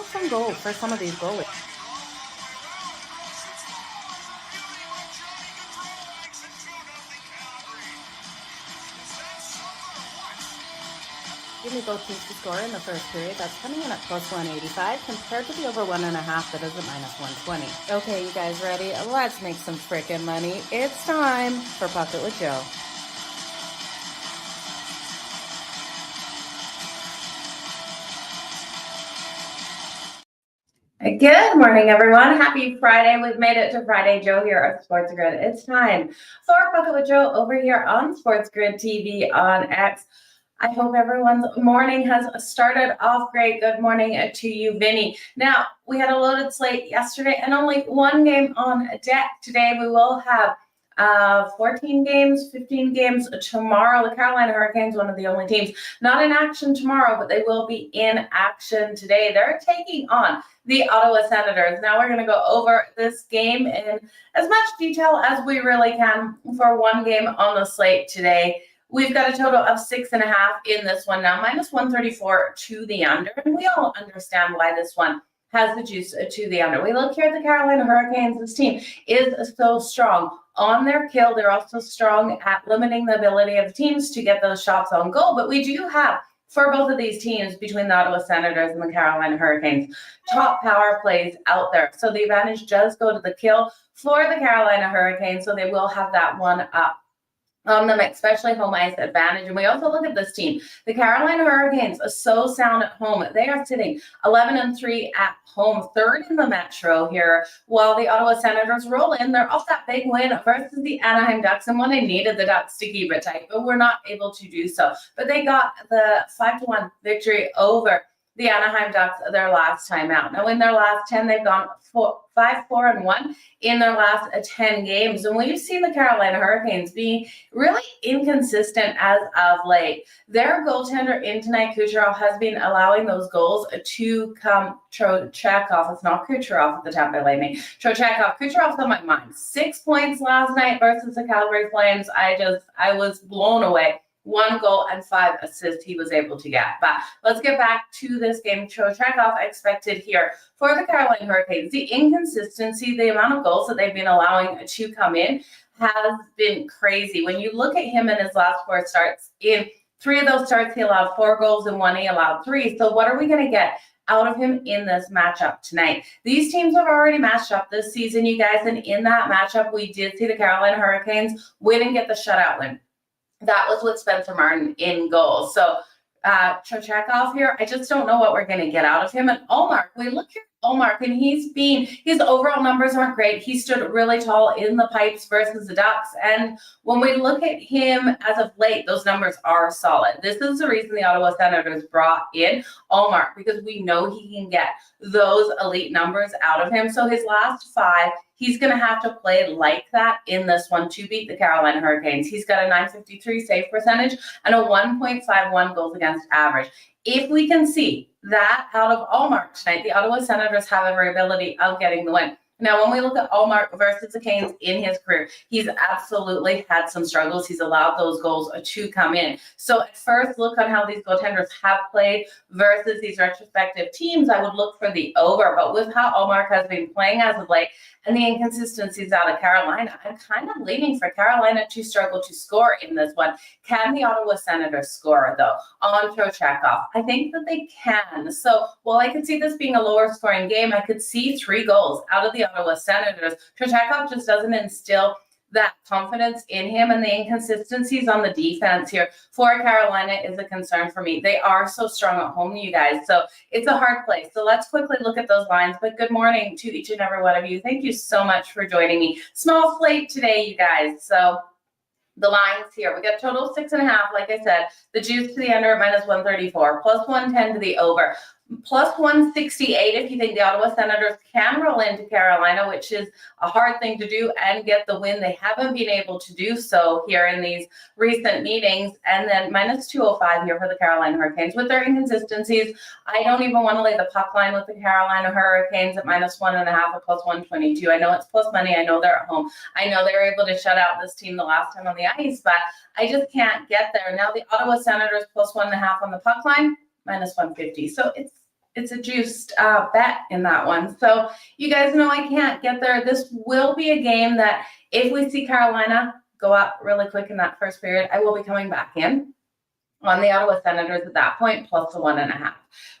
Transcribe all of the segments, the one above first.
some goal for some of these goalies. Give me both teams to score in the first period. That's coming in at plus 185 compared to the over 1.5 that is at minus 120. Okay, you guys ready? Let's make some frickin' money. It's time for Puck It with Jo. Good morning, everyone. Happy Friday. We've made it to Friday. Jo here of SportsGrid. It's time for Puck It with Jo over here on SportsGrid TV on X. I hope everyone's morning has started off great. Good morning to you, Vinny. Now, we had a loaded slate yesterday and only one game on deck. Today, we will have 14 games, 15 games tomorrow. The Carolina Hurricanes, one of the only teams not in action tomorrow, but they will be in action today. They're taking on the Ottawa Senators. Now we're going to go over this game in as much detail as we really can for one game on the slate today. We've got a total of 6.5 in this one now, minus 134 to the under. And we all understand why this one has the juice to the under. We look here at the Carolina Hurricanes. This team is so strong on their kill. They're also strong at limiting the ability of teams to get those shots on goal. But we do have, for both of these teams, between the Ottawa Senators and the Carolina Hurricanes, top power plays out there. So the advantage does go to the kill for the Carolina Hurricanes. So they will have that one up on them, especially home ice advantage. And we also look at this team. The Carolina Hurricanes are so sound at home. They are sitting 11-3 at home, third in the Metro here, while the Ottawa Senators roll in. They're off that big win versus the Anaheim Ducks, and when they needed the Ducks to keep it tight, but were not able to do so. But they got the 5-1 victory over the Anaheim Ducks their last time out. Now, in their last 10, they've gone 5-4-1 in their last 10 games. And we've seen the Carolina Hurricanes being really inconsistent as of late. Their goaltender in tonight, Kucherov, has been allowing those goals to come. Trocheckov, it's not Kucherov at the Tampa Bay Lightning. Kucherov's on my mind. 6 points last night versus the Calgary Flames. I was blown away. 1 goal and 5 assists he was able to get. But let's get back to this game. Trocheckov expected here for the Carolina Hurricanes. The inconsistency, the amount of goals that they've been allowing to come in has been crazy. When you look at him in his last 4 starts, in 3 of those starts he allowed 4 goals and 1 he allowed 3. So what are we going to get out of him in this matchup tonight? These teams have already matched up this season, you guys, and in that matchup we did see the Carolina Hurricanes win and get the shutout win. That was with Spencer Martin in goal. So Trocheckov here, I just don't know what we're going to get out of him. And Ullmark, we look here at Ullmark, and his overall numbers aren't great. He stood really tall in the pipes versus the Ducks. And when we look at him as of late, those numbers are solid. This is the reason the Ottawa Senators brought in Ullmark, because we know he can get those elite numbers out of him. So his last 5, he's going to have to play like that in this one to beat the Carolina Hurricanes. He's got a .953 save percentage and a 1.51 goals against average. If we can see that out of Ullmark tonight, the Ottawa Senators have every ability of getting the win. Now, when we look at Ullmark versus the Canes in his career, he's absolutely had some struggles. He's allowed those goals to come in. So at first look on how these goaltenders have played versus these retrospective teams, I would look for the over. But with how Ullmark has been playing as of late and the inconsistencies out of Carolina, I'm kind of leaning for Carolina to struggle to score in this one. Can the Ottawa Senators score, though, on Trocheckov? I think that they can. So while I could see this being a lower scoring game, I could see 3 goals out of the Ottawa Senators. Trocheckov just doesn't instill that confidence in him, and the inconsistencies on the defense here for Carolina is a concern for me. They are so strong at home, you guys, so it's a hard place. So let's quickly look at those lines. But good morning to each and every one of you. Thank you so much for joining me. Small slate today, you guys. So the lines here, we got total 6.5. Like I said, the juice to the under at minus 134, plus 110 to the over, plus 168 if you think the Ottawa Senators can roll into Carolina, which is a hard thing to do and get the win. They haven't been able to do so here in these recent meetings. And then minus 205 here for the Carolina Hurricanes. With their inconsistencies, I don't even want to lay the puck line with the Carolina Hurricanes at minus 1.5 or plus 122. I know it's plus money. I know they're at home. I know they were able to shut out this team the last time on the ice, but I just can't get there. Now the Ottawa Senators plus 1.5 on the puck line, minus 150. So it's a juiced bet in that one. So you guys know I can't get there. This will be a game that if we see Carolina go up really quick in that first period, I will be coming back in on the Ottawa Senators at that point, plus the 1.5.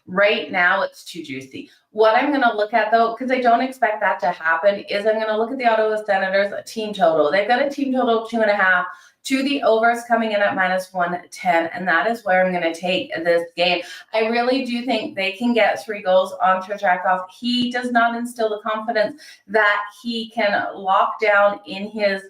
Right now, it's too juicy. What I'm going to look at, though, because I don't expect that to happen, is I'm going to look at the Ottawa Senators team total. They've got a team total of 2.5. To the overs coming in at minus 110, and that is where I'm going to take this game. I really do think they can get 3 goals on Trachakov. He does not instill the confidence that he can lock down in his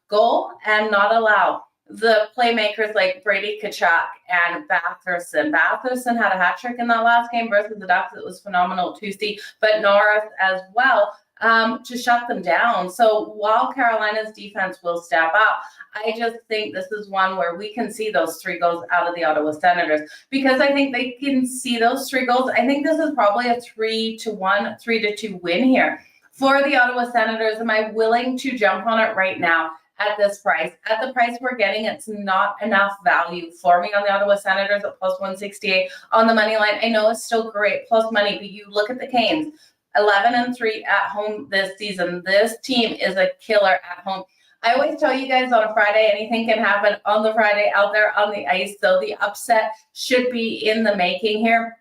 goal and not allow the playmakers like Brady Tkachuk and Batherson. Batherson had a hat trick in that last game versus the Ducks. It was phenomenal to see, but Norris as well to shut them down. So while Carolina's defense will step up, I just think this is one where we can see those 3 goals out of the Ottawa Senators, because I think they can see those 3 goals. I think this is probably a 3-1, 3-2 win here for the Ottawa Senators. Am I willing to jump on it right now? At this price, at the price we're getting, it's not enough value for me on the Ottawa Senators at plus 168 on the money line. I know it's still great plus money, but you look at the Canes, 11-3 at home this season. This team is a killer at home. I always tell you guys on a Friday, anything can happen on the Friday out there on the ice. So the upset should be in the making here.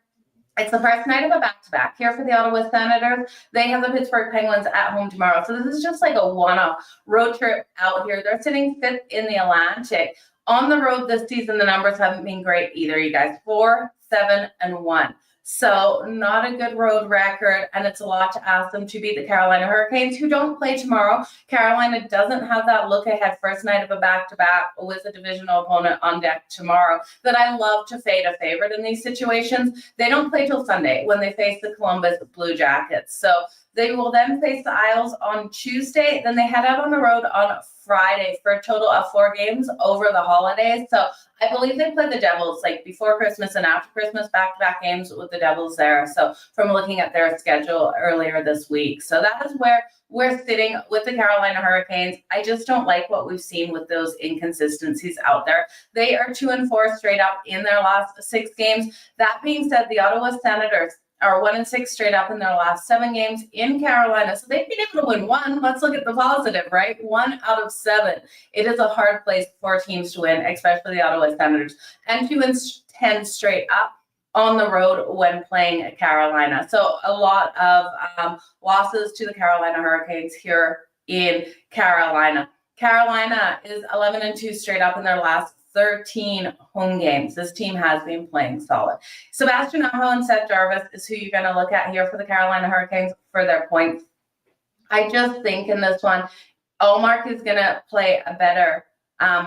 It's the first night of a back-to-back here for the Ottawa Senators. They have the Pittsburgh Penguins at home tomorrow. So this is just like a one-off road trip out here. They're sitting 5th in the Atlantic. On the road this season, the numbers haven't been great either, you guys. 4-7-1. So not a good road record, and it's a lot to ask them to beat the Carolina Hurricanes, who don't play tomorrow. Carolina doesn't have that look ahead first night of a back-to-back with a divisional opponent on deck tomorrow that I love to fade a favorite in these situations. They don't play till Sunday when they face the Columbus Blue Jackets. So they will then face the Isles on Tuesday. Then they head out on the road on Friday for a total of 4 games over the holidays. So I believe they play the Devils like before Christmas and after Christmas, back-to-back games with the Devils there. So from looking at their schedule earlier this week. So that is where we're sitting with the Carolina Hurricanes. I just don't like what we've seen with those inconsistencies out there. They are 2-4 straight up in their last 6 games. That being said, the Ottawa Senators are 1-6 straight up in their last 7 games in Carolina. So they've been able to win 1. Let's look at the positive, right? 1 out of 7. It is a hard place for teams to win, especially the Ottawa Senators. And 2-10 straight up on the road when playing Carolina. So a lot of losses to the Carolina Hurricanes here in Carolina. Carolina is 11-2 straight up in their last 13 home games. This team has been playing solid. Sebastian Aho and Seth Jarvis is who you're going to look at here for the Carolina Hurricanes for their points. I just think in this one, Ullmark is going to play a better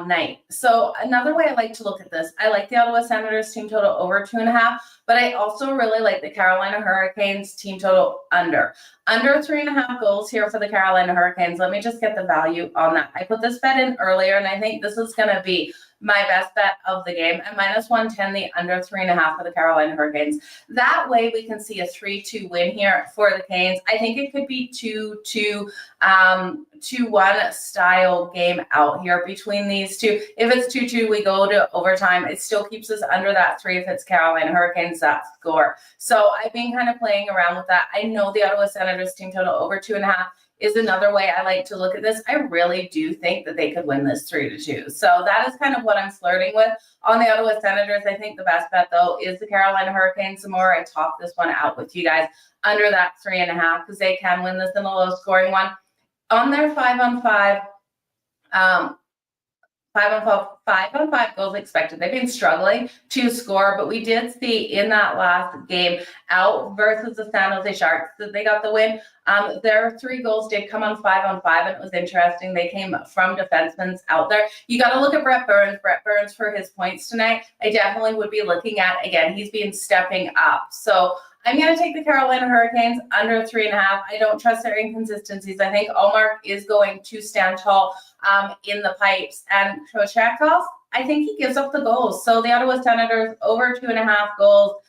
night. So another way I like to look at this, I like the Ottawa Senators team total over 2.5, but I also really like the Carolina Hurricanes team total under 3.5 goals here for the Carolina Hurricanes. Let me just get the value on that. I put this bet in earlier, and I think this is going to be my best bet of the game at minus 110, the under 3.5 for the Carolina Hurricanes. That way we can see a 3-2 win here for the Canes. I think it could be 2-1 style game out here between these two. If it's 2-2, we go to overtime. It still keeps us under that 3 if it's Carolina Hurricanes that score. So I've been kind of playing around with that. I know the Ottawa Senators team total over 2.5 is another way I like to look at this. I really do think that they could win this 3-2. So that is kind of what I'm flirting with on the Ottawa Senators. I think the best bet, though, is the Carolina Hurricanes. The more I talk this one out with you guys, under that 3.5, because they can win this in a low-scoring one. On their 5-on-5, 5-on-5 goals expected. They've been struggling to score, but we did see in that last game out versus the San Jose Sharks that they got the win. Their 3 goals did come on 5-on-5, and it was interesting. They came from defensemen out there. You got to look at Brett Burns. Brett Burns for his points tonight. I definitely would be looking at, again, he's been stepping up. So I'm going to take the Carolina Hurricanes under 3.5. I don't trust their inconsistencies. I think Ullmark is going to stand tall in the pipes. And Trocheckov, I think he gives up the goals. So the Ottawa Senators over 2.5 goals.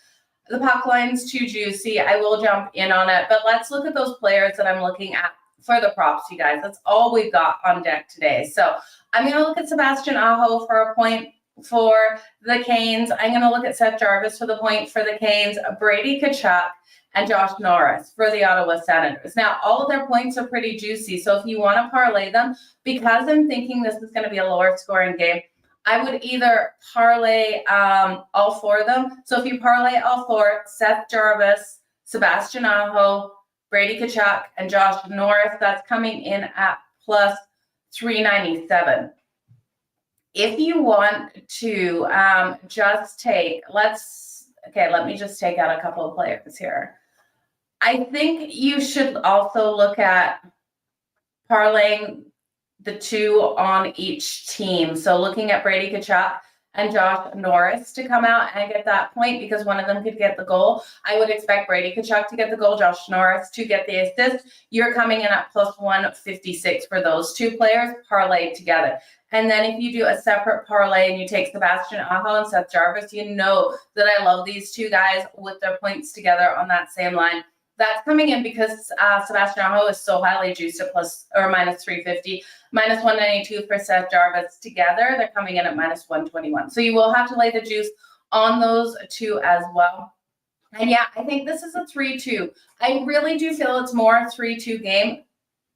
The puck line's too juicy. I will jump in on it. But let's look at those players that I'm looking at for the props, you guys. That's all we've got on deck today. So I'm going to look at Sebastian Aho for a point. for the Canes. I'm going to look at Seth Jarvis for the point for the Canes, Brady Tkachuk, and Josh Norris for the Ottawa Senators. Now, all of their points are pretty juicy, so if you want to parlay them, because I'm thinking this is going to be a lower scoring game, I would either parlay all four of them. So if you parlay all four, Seth Jarvis, Sebastian Aho, Brady Tkachuk, and Josh Norris, that's coming in at plus 397. If you want to just take, let me just take out a couple of players here. I think you should also look at parlaying the two on each team. So looking at Brady Tkachuk and Josh Norris to come out and get that point, because one of them could get the goal. I would expect Brady Tkachuk to get the goal, Josh Norris to get the assist. You're coming in at plus 156 for those two players parlayed together. And then if you do a separate parlay and you take Sebastian Aho and Seth Jarvis, you know that I love these two guys with their points together on that same line. That's coming in because Sebastian Aho is so highly juiced at plus or minus 350, minus 192 for Seth Jarvis together. They're coming in at minus 121. So you will have to lay the juice on those two as well. And yeah, I think this is a 3-2. I really do feel it's more a 3-2 game.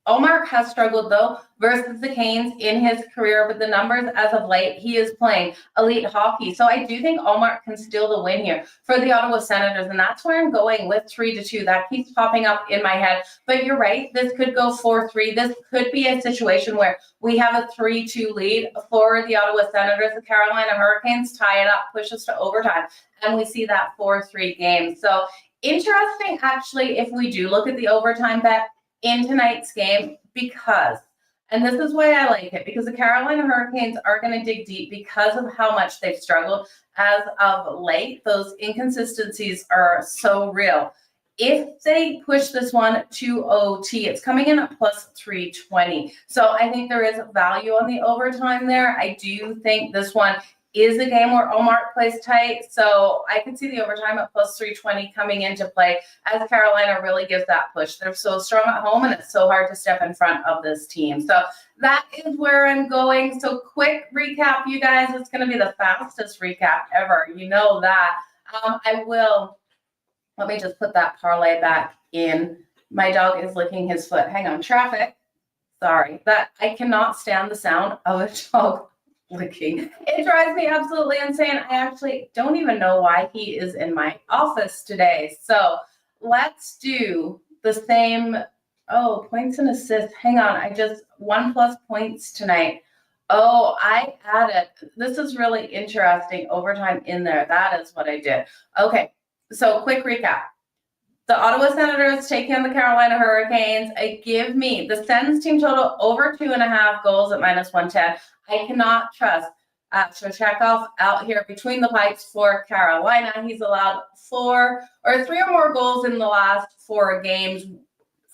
Ullmark has struggled, though, versus the Canes in his career, but the numbers as of late, he is playing elite hockey. So I do think Ullmark can steal the win here for the Ottawa Senators, and that's where I'm going with 3-2. That keeps popping up in my head. But you're right, this could go 4-3. This could be a situation where we have a 3-2 lead for the Ottawa Senators. The Carolina Hurricanes tie it up, push us to overtime, and we see that 4-3 game. So interesting, actually, if we do look at the overtime bet in tonight's game, because, and this is why I like it, because the Carolina Hurricanes are going to dig deep because of how much they've struggled as of late. Those inconsistencies are so real. If they push this one to OT, it's coming in at plus 320. So I think there is value on the overtime there. I do think this one is a game where Ullmark plays tight. So I can see the overtime at plus 320 coming into play as Carolina really gives that push. They're so strong at home, and it's so hard to step in front of this team. So that is where I'm going. So quick recap, you guys. It's going to be the fastest recap ever. You know that. Let me just put that parlay back in. My dog is licking his foot. Hang on, traffic. Sorry, that I cannot stand the sound of a dog licking. It drives me absolutely insane. I actually don't even know why he is in my office today. So let's do the same. Oh, points and assists. Hang on. 1+ points tonight. Oh, I added. This is really interesting. Overtime in there. That is what I did. Okay. So quick recap. The Ottawa Senators taking on the Carolina Hurricanes. Give me the SENS team total over 2.5 goals at minus 110. I cannot trust Shechov out here between the pipes for Carolina. He's allowed 3 or more goals in the last 4 games.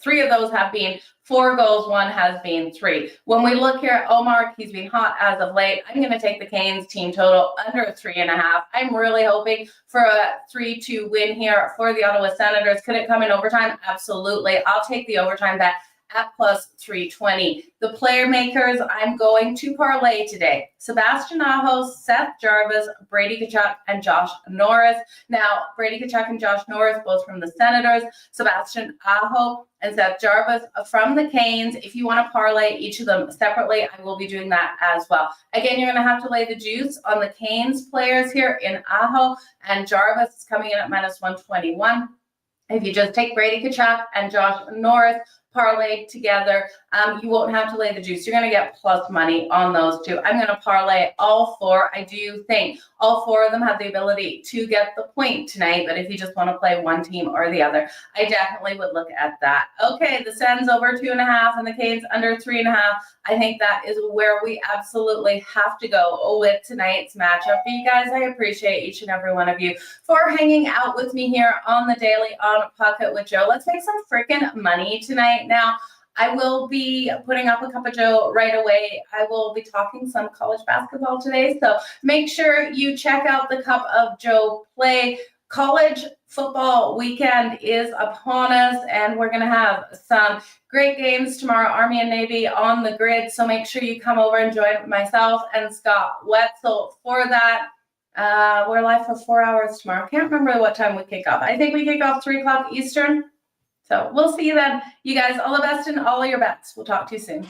3 of those have been 4 goals, 1 has been 3. When we look here at Ullmark, he's been hot as of late. I'm going to take the Canes team total under 3.5. I'm really hoping for a 3-2 win here for the Ottawa Senators. Could it come in overtime? Absolutely. I'll take the overtime bet at plus 320. The player makers I'm going to parlay today: Sebastian Aho, Seth Jarvis, Brady Tkachuk, and Josh Norris. Now, Brady Tkachuk and Josh Norris, both from the Senators, Sebastian Aho and Seth Jarvis from the Canes. If you want to parlay each of them separately, I will be doing that as well. Again, you're going to have to lay the juice on the Canes players here in Aho, and Jarvis is coming in at minus 121. If you just take Brady Tkachuk and Josh Norris parlayed together, you won't have to lay the juice. You're going to get plus money on those two. I'm going to parlay all 4. I do think all 4 of them have the ability to get the point tonight, but if you just want to play one team or the other, I definitely would look at that. Okay, the Sens over 2.5 and the Canes under 3.5. I think that is where we absolutely have to go with tonight's matchup. But you guys, I appreciate each and every one of you for hanging out with me here on the daily on Pocket with Jo. Let's make some freaking money tonight. Now, I will be putting up a cup of Jo right away. I will be talking some college basketball today, so make sure you check out the Cup of Jo Play college football weekend is upon us, and we're going to have some great games tomorrow, Army and Navy on the grid. So make sure you come over and join myself and Scott Wetzel for that. We're live for 4 hours tomorrow. Can't remember what time we kick off. I think we kick off 3 o'clock Eastern. So we'll see you then. You guys, all the best in all of your bets. We'll talk to you soon.